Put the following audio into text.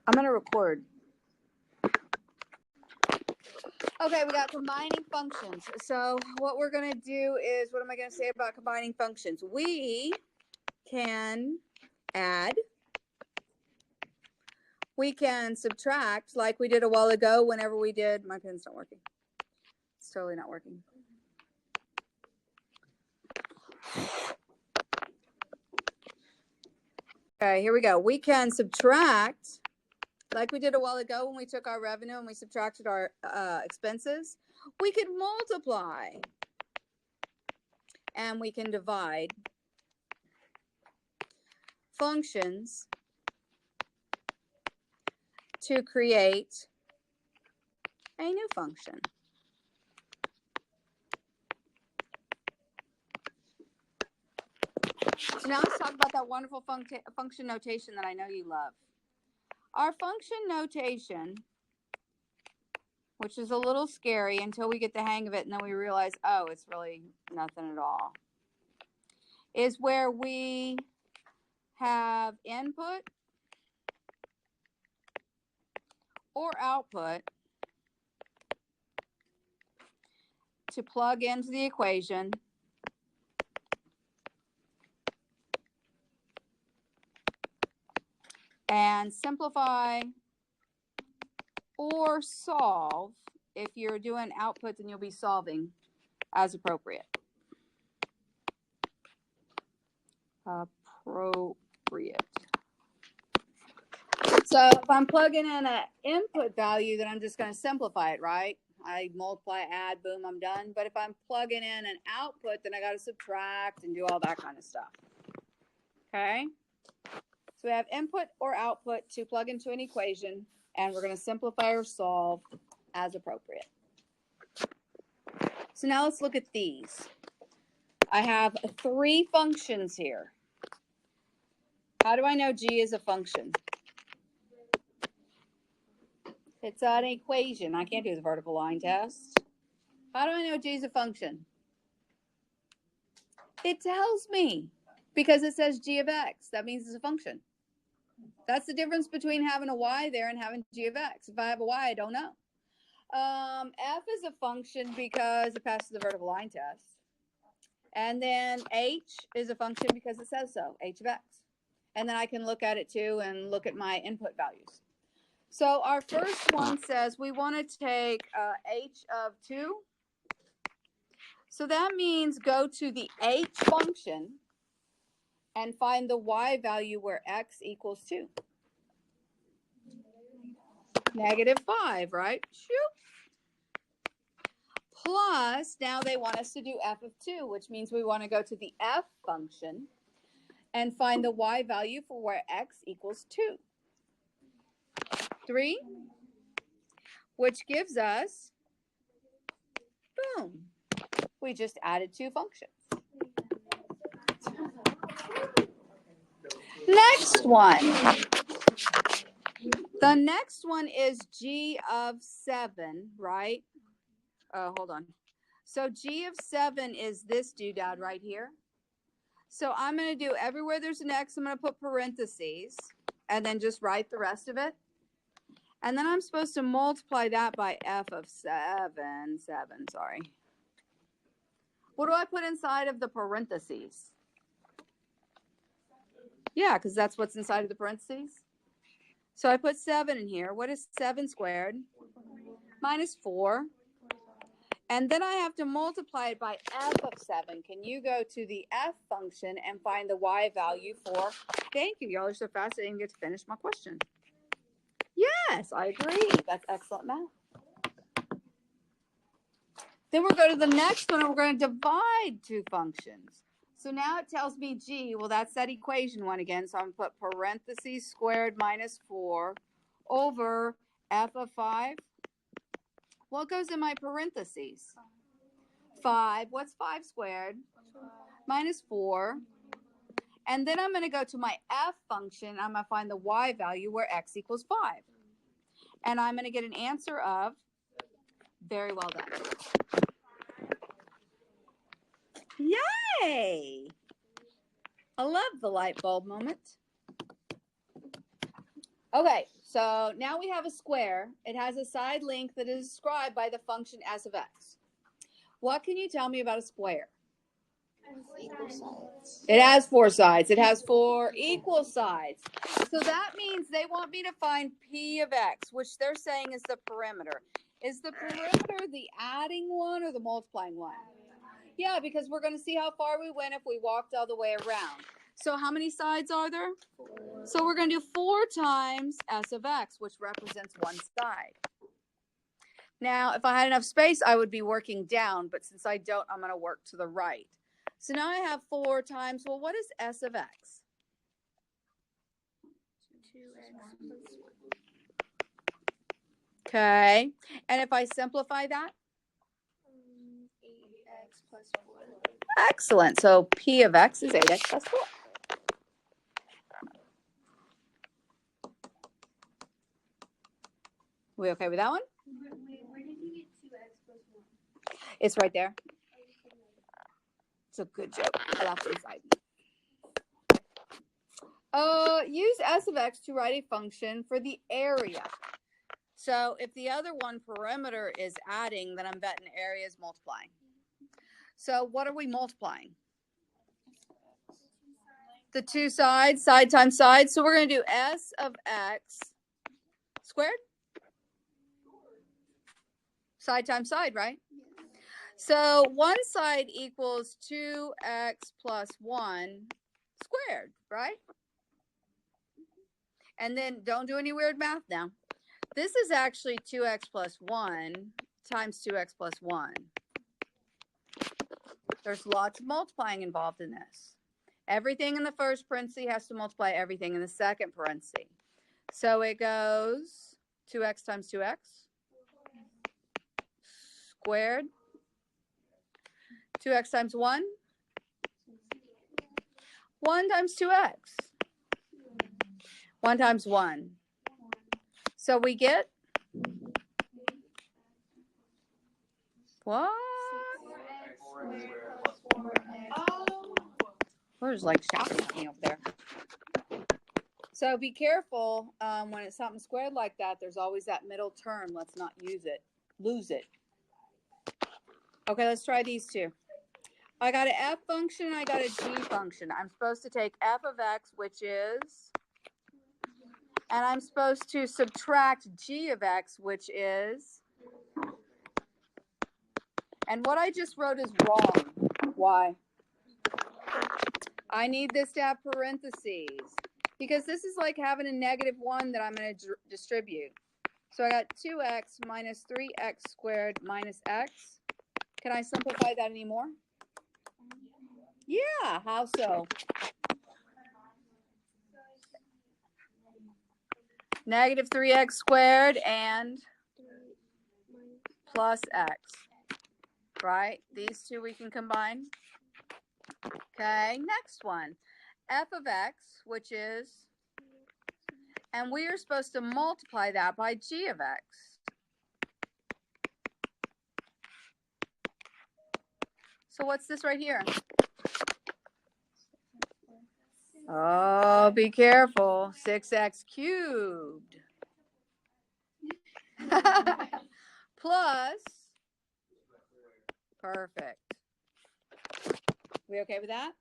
I'm going to record. Okay, we got combining functions. So what we're going to do is, what am I going to say about combining functions? We can add. We can subtract like we did a while ago whenever we did, my pen's not working. It's totally not working. Okay, here we go. We can subtract like we did a while ago when we took our revenue and we subtracted our expenses. We could multiply and we can divide functions to create a new function. So now let's talk about that wonderful function notation that I know you love. Our function notation, which is a little scary until we get the hang of it and then we realize, oh, it's really nothing at all, is where we have input or output to plug into the equation and simplify or solve. If you're doing output, then you'll be solving as appropriate. So if I'm plugging in an input value, then I'm just going to simplify it, right? I multiply, add, boom, I'm done. But if I'm plugging in an output, then I got to subtract and do all that kind of stuff. Okay? So we have input or output to plug into an equation, and we're going to simplify or solve as appropriate. So now let's look at these. I have 3 functions here. How do I know G is a function? It's an equation. I can't do the vertical line test. How do I know G is a function? It tells me because it says G of X. That means it's a function. That's the difference between having a Y there and having G of X. If I have a Y, I don't know. F is a function because it passes the vertical line test. And then H is a function because it says so, H of X. And then I can look at it too and look at my input values. So our first one says we want to take H of 2. So that means go to the H function and find the Y value where X equals 2. -5, right? Shoot. Plus, now they want us to do F of 2, which means we want to go to the F function and find the Y value for where X equals 2. 3, which gives us, boom, we just added 2 functions. Next one. The next one is G of 7, right? Hold on. So G of 7 is this doodad right here. So I'm going to do everywhere there's an X, I'm going to put parentheses and then just write the rest of it. And then I'm supposed to multiply that by F of 7, sorry. What do I put inside of the parentheses? Yeah, because that's what's inside of the parentheses. So I put 7 in here. What is 7 squared? -4. And then I have to multiply it by F of 7. Can you go to the F function and find the Y value for? Thank you. Y'all are so fast I didn't get to finish my question. Yes, I agree. That's excellent math. Then we'll go to the next one and we're going to divide 2 functions. So now it tells me G, well, that's that equation one again. So I'm going to put parentheses squared -4 over F of 5. What goes in my parentheses? 5. What's 5 squared? -4. And then I'm going to go to my F function. I'm going to find the Y value where X equals 5. And I'm going to get an answer of, very well done. Yay! I love the light bulb moment. Okay, so now we have a square. It has a side length that is described by the function s of x. What can you tell me about a square? Equal sides. It has 4 sides. It has 4 equal sides. So that means they want me to find p of x, which they're saying is the perimeter. Is the perimeter the adding one or the multiplying one? Yeah, because we're going to see how far we went if we walked all the way around. So how many sides are there? 4. So we're going to do 4 times s of x, which represents one side. Now, if I had enough space, I would be working down, but since I don't, I'm going to work to the right. So now I have 4 times, well, what is s of x? 2x plus 1. Okay, and if I simplify that? 8x plus 4. Excellent. So p of x is 8x plus 4. We okay with that one? Wait, where did you get 2x plus 1? It's right there. It's a good joke. I laughed inside. Use s of x to write a function for the area. So if the other one, perimeter, is adding, then I'm betting area is multiplying. So what are we multiplying? The 2 sides, side times side. So we're going to do s of x squared. Side times side, right? So one side equals 2x plus 1 squared, right? And then don't do any weird math now. This is actually 2x plus 1 times 2x plus 1. There's lots of multiplying involved in this. Everything in the first parenthesis has to multiply everything in the second parenthesis. So it goes 2x times 2x squared. 2x times 1. 1 times 2x. 1 times 1. So we get what? There's like shouting at me over there. So be careful when it's something squared like that. There's always that middle term. Let's not lose it. Okay, let's try these two. I got an f function. I got a g function. I'm supposed to take f of x, which is, and I'm supposed to subtract g of x, which is, and what I just wrote is wrong. Why? I need this to have parentheses because this is like having a -1 that I'm going to distribute. So I got 2x minus 3x squared minus x. Can I simplify that anymore? Yeah, how so? -3x squared and plus x. Right? These two we can combine. Okay, next one. F of x, which is, and we are supposed to multiply that by g of x. So what's this right here? Oh, be careful. 6x cubed. Plus, perfect. We okay with that?